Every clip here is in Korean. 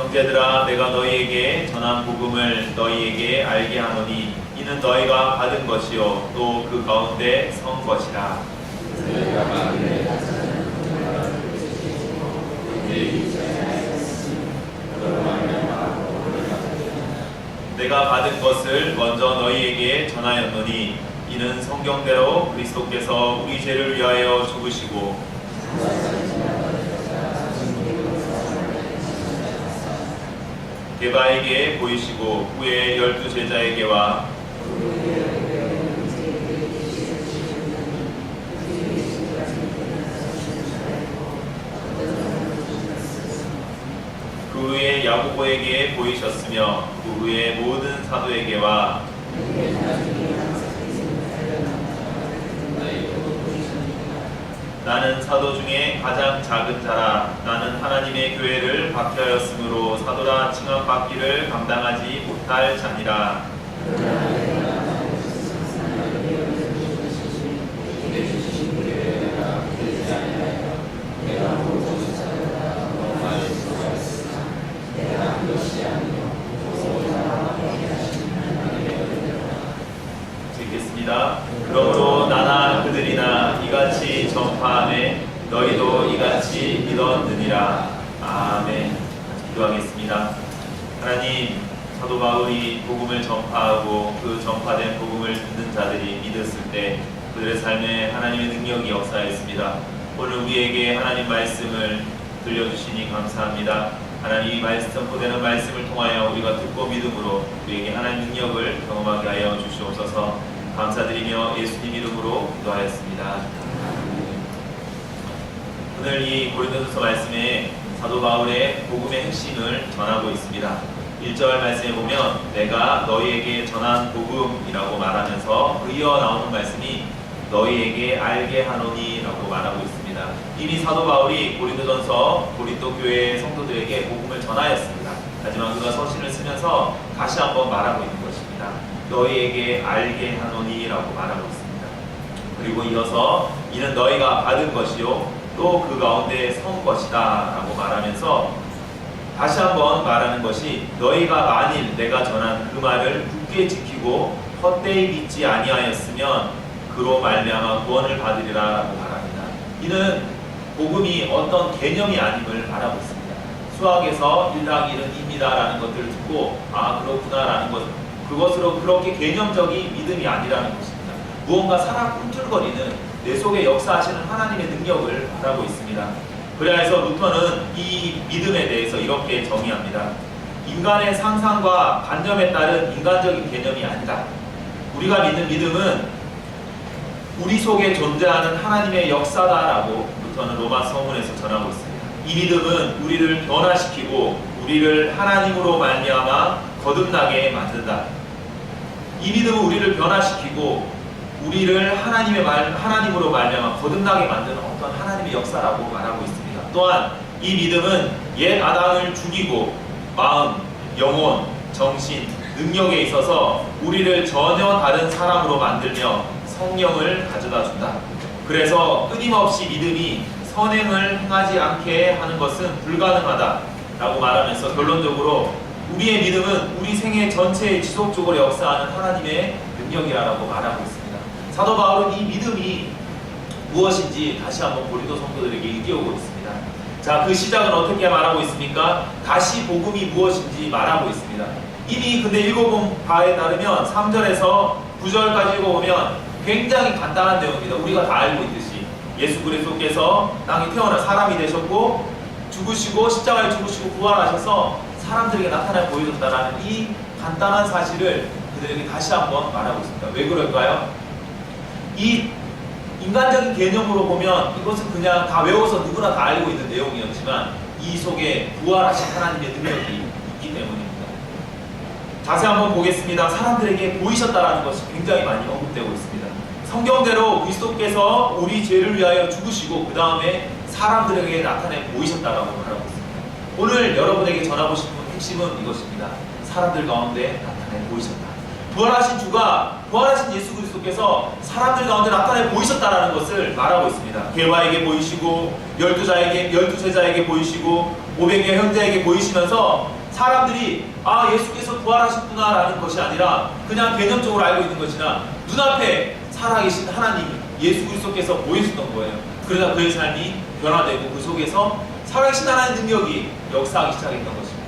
형제들아, 내가 너희에게 전한 복음을 너희에게 알게 하노니 이는 너희가 받은 것이요 또 그 가운데 선 것이라. 내가 받은 것을 먼저 너희에게 전하였노니 이는 성경대로 그리스도께서 우리 죄를 위하여 죽으시고 게바에게 보이시고 후에 12 제자에게와 그 후에 야고보에게 보이셨으며 그 후에 모든 사도에게와 나는 사도 중에 가장 작은 자라. 나는 하나님의 교회를 박해하였으므로 사도라 칭함받기를 감당하지 못할 자니라. 읽겠습니다. 그러므로 나나 그들이나 이같이 전파하매 너희도 이같이 믿었느니라. 아멘. 기도하겠습니다. 하나님, 사도 바울이 복음을 전파하고 그 전파된 복음을 듣는 자들이 믿었을 때 그들의 삶에 하나님의 능력이 역사했습니다. 오늘 우리에게 하나님 말씀을 들려주시니 감사합니다. 하나님 이 말씀 선포되는 말씀을 통하여 우리가 듣고 믿음으로 우리에게 하나님 능력을 경험하게 하여 주시옵소서. 감사드리며 예수님 이름으로 기도하였습니다. 오늘 이 고린도전서 말씀에 사도 바울의 복음의 핵심을 전하고 있습니다. 1절 말씀에 보면 내가 너희에게 전한 복음이라고 말하면서 이어 나오는 말씀이 너희에게 알게 하노니 라고 말하고 있습니다. 이미 사도 바울이 고린도전서 고린도 교회의 성도들에게 복음을 전하였습니다. 하지만 그가 서신을 쓰면서 다시 한번 말하고 있는 것입니다. 너희에게 알게 하노니 라고 말하고 있습니다. 그리고 이어서 이는 너희가 받은 것이요 또 그 가운데 선 것이다 라고 말하면서 다시 한번 말하는 것이 너희가 만일 내가 전한 그 말을 굳게 지키고 헛되이 믿지 아니하였으면 그로 말미암아 구원을 받으리라 라고 말합니다. 이는 복음이 어떤 개념이 아님을 말하고 있습니다. 수학에서 1당 1은 2입니다 라는 것들을 듣고 아 그렇구나 라는 것, 그것으로 그렇게 개념적인 믿음이 아니라는 것입니다. 무언가 살아 꿈틀거리는 내 속에 역사하시는 하나님의 능력을 말하고 있습니다. 그래서 루터는 이 믿음에 대해서 이렇게 정의합니다. 인간의 상상과 관념에 따른 인간적인 개념이 아니다. 우리가 믿는 믿음은 우리 속에 존재하는 하나님의 역사다라고 루터는 로마 서문에서 전하고 있습니다. 이 믿음은 우리를 변화시키고 우리를 하나님으로 말미암아 거듭나게 만든다. 이 믿음은 우리를 변화시키고 우리를 하나님으로 말미암아 거듭나게 만드는 어떤 하나님의 역사라고 말하고 있습니다. 또한 이 믿음은 옛 아담을 죽이고 마음, 영혼, 정신, 능력에 있어서 우리를 전혀 다른 사람으로 만들며 성령을 가져다 준다. 그래서 끊임없이 믿음이 선행을 행하지 않게 하는 것은 불가능하다라고 말하면서 결론적으로 우리의 믿음은 우리 생애 전체에 지속적으로 역사하는 하나님의 능력이라고 말하고 있습니다. 사도 바울은 이 믿음이 무엇인지 다시 한번 고린도 성도들에게 일깨우고 있습니다. 자, 그 시작은 어떻게 말하고 있습니까? 다시 복음이 무엇인지 말하고 있습니다. 이미 근데 읽어본 바에 따르면 3절에서 9절까지 읽어보면 굉장히 간단한 내용입니다. 우리가 다 알고 있듯이 예수 그리스도께서 땅에 태어나 사람이 되셨고 죽으시고 십자가에 죽으시고 부활하셔서 사람들에게 나타나 보여줬다라는 이 간단한 사실을 그들에게 다시 한번 말하고 있습니다. 왜 그럴까요? 이 인간적인 개념으로 보면 이것은 그냥 다 외워서 누구나 다 알고 있는 내용이었지만 이 속에 부활하신 하나님의 능력이 있기 때문입니다. 자세히 한번 보겠습니다. 사람들에게 보이셨다라는 것이 굉장히 많이 언급되고 있습니다. 성경대로 그리스도께서 우리 죄를 위하여 죽으시고 그 다음에 사람들에게 나타내 보이셨다라고 말하고 있습니다. 오늘 여러분에게 전하고 싶은 핵심은 이것입니다. 사람들 가운데 나타내 보이셨다. 부활하신 주가, 부활하신 예수 그리스도께서 사람들 가운데 나타내 보이셨다라는 것을 말하고 있습니다. 게바에게 보이시고 12 제자에게 보이시고 500의 형제에게 보이시면서 사람들이 예수께서 부활하셨구나 라는 것이 아니라 그냥 개념적으로 알고 있는 것이나 눈앞에 살아계신 하나님 예수 그리스도께서 보이셨던 거예요. 그러다 그의 삶이 변화되고 그 속에서 살아계신 하나님의 능력이 역사하기 시작했던 것입니다.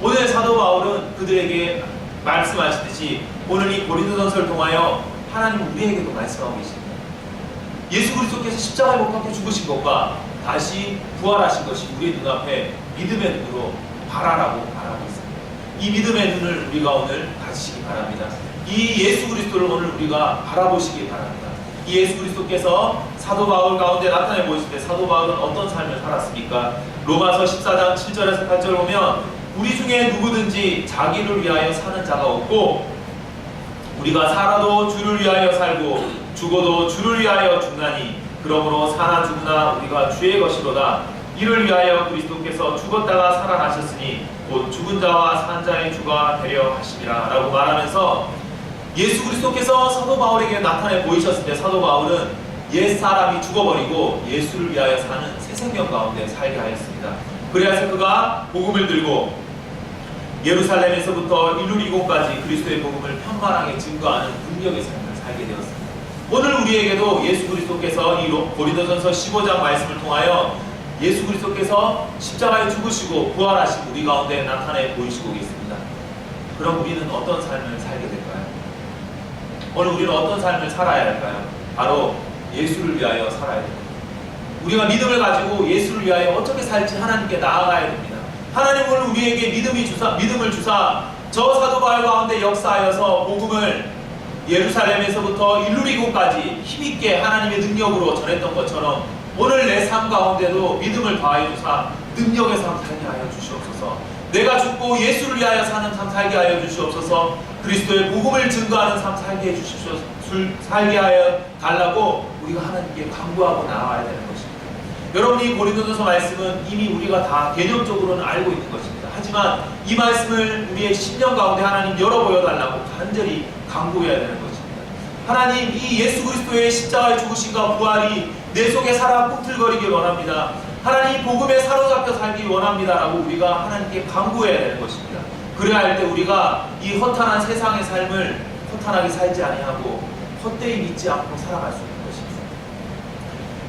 오늘 사도 바울은 그들에게 말씀하시듯이 오늘 이 고린도전서를 통하여 하나님은 우리에게도 말씀하고 계십니다. 예수 그리스도께서 십자가에 못 박혀 죽으신 것과 다시 부활하신 것이 우리의 눈앞에 믿음의 눈으로 바라라고 말하고 있습니다. 이 믿음의 눈을 우리가 오늘 가지시기 바랍니다. 이 예수 그리스도를 오늘 우리가 바라보시기 바랍니다. 이 예수 그리스도께서 사도 바울 가운데 나타내 보이실 때 사도 바울은 어떤 삶을 살았습니까? 로마서 14장 7절에서 8절 보면 우리 중에 누구든지 자기를 위하여 사는 자가 없고 우리가 살아도 주를 위하여 살고 죽어도 주를 위하여 죽나니 그러므로 사나 죽으나 우리가 주의 것이로다. 이를 위하여 그리스도께서 죽었다가 살아나셨으니 곧 죽은 자와 산 자의 주가 되려 하심이라 라고 말하면서 예수 그리스도께서 사도 바울에게 나타내 보이셨을 때 사도 바울은 옛사람이 죽어버리고 예수를 위하여 사는 새 생명 가운데 살게 하였습니다. 그래서 그가 복음을 들고 예루살렘에서부터 일루리고까지 그리스도의 복음을 편만하게 증거하는 능력의 삶을 살게 되었습니다. 오늘 우리에게도 예수 그리스도께서 이 고린도전서 15장 말씀을 통하여 예수 그리스도께서 십자가에 죽으시고 부활하신 우리 가운데 나타내 보이시고 계십니다. 그럼 우리는 어떤 삶을 살게 될까요? 오늘 우리는 어떤 삶을 살아야 할까요? 바로 예수를 위하여 살아야 됩니다. 우리가 믿음을 가지고 예수를 위하여 어떻게 살지 하나님께 나아가야 됩니다. 하나님 오늘 우리에게 믿음을 주사 저 사도 바울 가운데 역사하여서 복음을 예루살렘에서부터 일루리고까지 힘있게 하나님의 능력으로 전했던 것처럼 오늘 내 삶 가운데도 믿음을 더하여 주사 능력의 삶 살게 하여 주시옵소서. 내가 죽고 예수를 위하여 사는 삶 살게 하여 주시옵소서. 그리스도의 복음을 증거하는 삶 살게 해 주십시오. 살게 하여 달라고 우리가 하나님께 간구하고 나아가야 되는 것입니다. 여러분이 고린도전서 말씀은 이미 우리가 다 개념적으로는 알고 있는 것입니다. 하지만 이 말씀을 우리의 심령 가운데 하나님 열어 보여달라고 간절히 간구해야 되는 것입니다. 하나님 이 예수 그리스도의 십자가의 죽으심과 부활이 내 속에 살아 꿈틀거리길 원합니다. 하나님 복음에 사로잡혀 살기 원합니다라고 우리가 하나님께 간구해야 되는 것입니다. 그래야 할 때 우리가 이 허탄한 세상의 삶을 허탄하게 살지 아니하고 헛되이 믿지 않고 살아갈 수 있는 것입니다.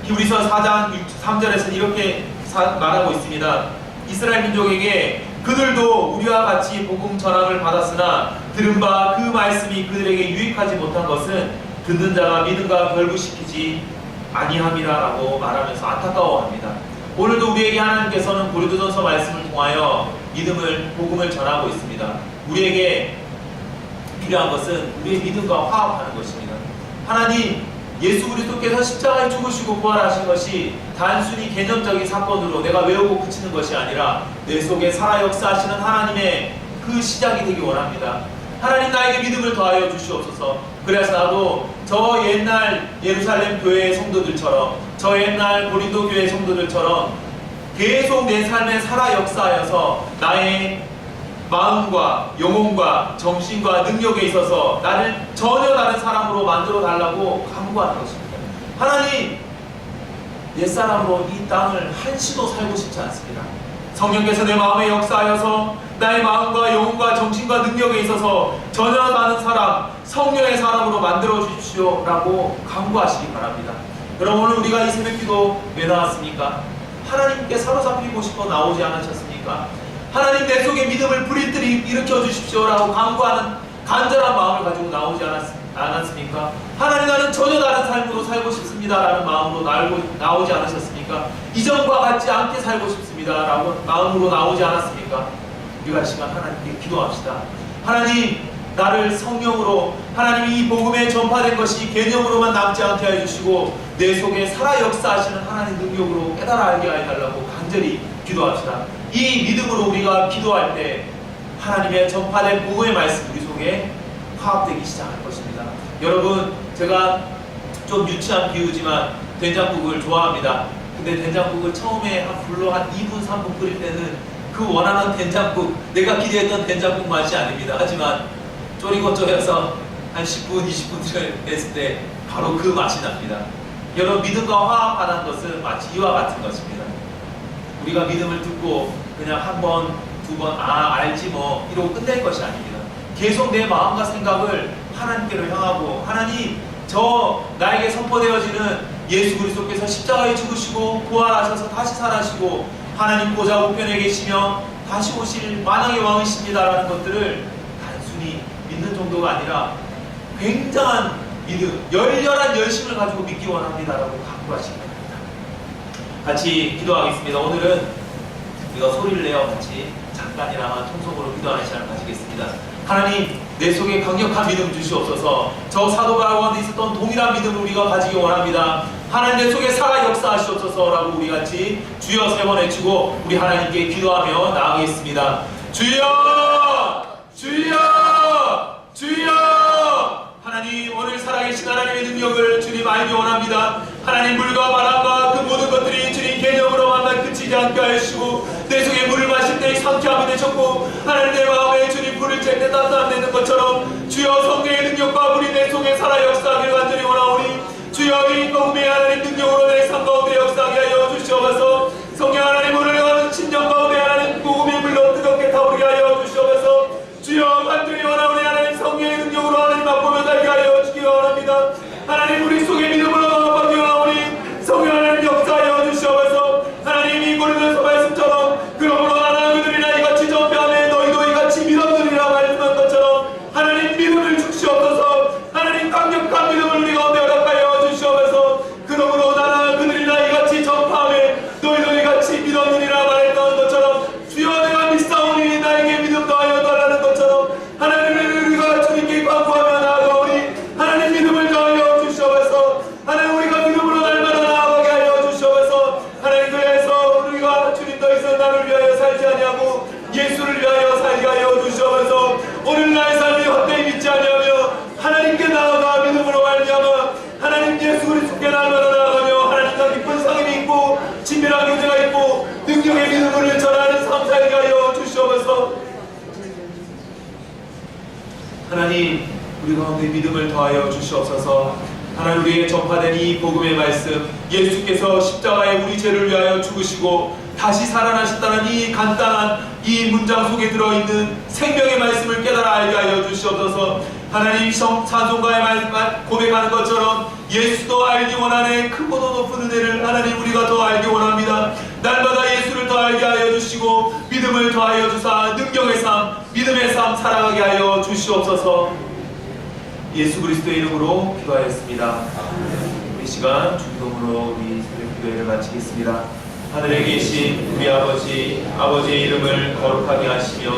히브리서 4장 3절에서는 이렇게 말하고 있습니다. 이스라엘 민족에게 그들도 우리와 같이 복음 전함을 받았으나 들은 바 그 말씀이 그들에게 유익하지 못한 것은 듣는 자가 믿음과 결부시키지 아니함이라라고 말하면서 안타까워합니다. 오늘도 우리에게 하나님께서는 고린도전서 말씀을 통하여 복음을 전하고 있습니다. 우리에게 필요한 것은 우리의 믿음과 화합하는 것입니다. 하나님 예수 그리스도께서 십자가에 죽으시고 부활하신 것이 단순히 개념적인 사건으로 내가 외우고 그치는 것이 아니라 내 속에 살아 역사하시는 하나님의 그 시작이 되기 원합니다. 하나님 나에게 믿음을 더하여 주시옵소서. 그래서 나도 저 옛날 예루살렘 교회의 성도들처럼 저 옛날 고린도 교회의 성도들처럼 계속 내 삶에 살아 역사하여서 나의 마음과 영혼과 정신과 능력에 있어서 나를 전혀 다른 사람으로 만들어 달라고 간구하는 것입니다. 하나님 옛사람으로 이 땅을 한시도 살고 싶지 않습니다. 성령께서 내 마음에 역사하여서 나의 마음과 영혼과 정신과 능력에 있어서 전혀 다른 사람, 성령의 사람으로 만들어 주십시오라고 간구하시기 바랍니다. 여러분 오늘 우리가 이 새벽기도 왜 나왔습니까? 하나님께 사로잡히고 싶어 나오지 않으셨습니까? 하나님 내 속에 믿음을 불일들이 일으켜 주십시오라고 간구하는 간절한 마음을 가지고 나오지 않았습니까? 하나님 나는 전혀 다른 삶으로 살고 싶습니다라는 마음으로 나오지 않으셨습니까? 이전과 같지 않게 살고 싶습니다라고 마음으로 나오지 않았습니까? 우리가 이 시간 하나님께 기도합시다. 하나님 나를 성령으로 하나님이 이 복음에 전파된 것이 개념으로만 남지 않게 해주시고 내 속에 살아 역사하시는 하나님 능력으로 깨달아 알게 해달라고 간절히 기도합시다. 이 믿음으로 우리가 기도할 때 하나님의 전파된 복음의 말씀 우리 속에 화합되기 시작할 것입니다. 여러분 제가 좀 유치한 비유지만 된장국을 좋아합니다. 근데 된장국을 처음에 불로 한 2분 3분 끓일 때는 그 원하는 된장국 내가 기대했던 된장국 맛이 아닙니다. 하지만 쪼리고 쪼여서 한 10분 20분 했을 때 바로 그 맛이 납니다. 여러분 믿음과 화합하는 것은 마치 이와 같은 것입니다. 우리가 믿음을 듣고 그냥 한 번, 두 번, 알지 뭐 이러고 끝낼 것이 아닙니다. 계속 내 마음과 생각을 하나님께로 향하고, 하나님, 나에게 선포되어지는 예수 그리스도께서 십자가에 죽으시고 부활하셔서 다시 살아시고 하나님 보좌 우편에 계시며 다시 오실 만왕의 왕이십니다라는 것들을 단순히 믿는 정도가 아니라 굉장한 믿음, 열렬한 열심을 가지고 믿기 원합니다라고 강조하십니다. 같이 기도하겠습니다. 오늘은 우리가 소리를 내어 같이 잠깐이나마 통성으로 기도하는 시간을 가지겠습니다. 하나님, 내 속에 강력한 믿음 주시옵소서. 저 사도 바울 가운데 있었던 동일한 믿음을 우리가 가지기 원합니다. 하나님, 내 속에 살아 역사하시옵소서라고 우리 같이 주여 세 번 외치고 우리 하나님께 기도하며 나아가겠습니다. 주여! 주여! 주여! 하나님, 오늘 살아계신 하나님의 능력을 주님 알기 원합니다. 하나님, 물과 바람과 그 모든 것들이 주님 개념으로만 그치지 않게 하시고 내 속에 물을 마실 때 상쾌함이 되셨고 하나님, 내 마음에 주님 불을 쬐 때 따뜻함 되는 것처럼 주여 성령의 능력과 불이 내 속에 살아 역사하기를 간절히 원하오니 주여 이 복음의 하나님 능력으로 내 삶 가운데 역사하게 하여 주시옵소서. 성령 하나님, 오늘 가는 친정 가운데 하나님 복음의 불로 뜨겁게 타오르게 하여 주시옵소서. 주여 간절히 원하오니 하나님 성령의 능력으로 하나님 맛보며 살게 하여 주시기 원합니다. 하나님, 우리 속에 믿음으로 나아가기 원하오니 성령 하나님 역사하여 주시옵소서. 하나님, 이 고린도서 말씀처럼 그러므로 하나님 그들이나 이같이 전폐하며 너희도 이같이 믿었느니라 말씀한 것처럼 하나님 믿음을 주시옵소서. 하나님 강력한 믿음을 우리 가운데 허락하여 주시옵소서. 그러므로 나나 그들이나 이같이 전파하며 너희도 이같이 믿었느니라 말했던 것처럼 주여 내가 믿사오니 나에게 믿음 더하여 달라는 것처럼 하나님을 우리가 주님께 간구하며 나아가오니 하나님 믿음을 더하여 주시옵소서. 하나님, 우리가 믿음으로 날마다 나아가게 하여 주시옵소서. 하나님, 그래서 우리가 주님 더 이상 나를 위하여 살지 아니하고 예수를 위하여 살게 하여 주시옵소서. 오늘 나의 삶이 헛되이 믿지 아니하며 하나님께 나아가 믿음으로 말미암아 하나님 예수 그리스도께 날마다 나아가며 하나님과 깊은 상임이 있고 친밀한 교제가 있고 능력의 믿음을 전하는 삶 살게 하여 주시옵소서. 하나님, 우리 가운데 믿음을 더하여 주시옵소서. 하나님, 우리의 전파된 이 복음의 말씀, 예수께서 십자가에 우리 죄를 위하여 죽으시고 다시 살아나셨다는 이 간단한 이 문장 속에 들어있는 생명의 말씀을 깨달아 알게 하여 주시옵소서. 하나님, 찬송가의 말씀 고백하는 것처럼 예수도 알기 원하네 크고도 높은 은혜를 하나님 우리가 더 알기 원합니다. 날마다 예수를 더 알게 하여 주시고 믿음을 더하여 주사 능력의 삶, 믿음의 삶 살아가게 하여 주시옵소서. 예수 그리스도의 이름으로 기도하였습니다. 이 시간 주기도문으로 우리 새벽 기도회를 마치겠습니다. 하늘에 계신 우리 아버지, 아버지의 이름을 거룩하게 하시며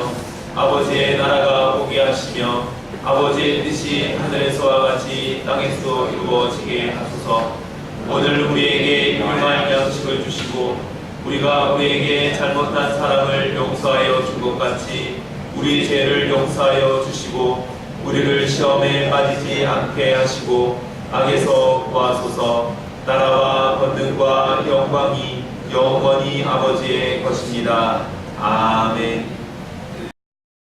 아버지의 나라가 오게 하시며 아버지의 뜻이 하늘에서와 같이 땅에서도 이루어지게 하소서. 오늘 우리에게 일용할 양식을 주시고 우리가 우리에게 잘못한 사람을 용서하여 준 것 같이 우리 죄를 용서하여 주시고 우리를 시험에 빠지지 않게 하시고 악에서 구하소서. 나라와 권능과 영광이 영원히 아버지의 것입니다. 아멘.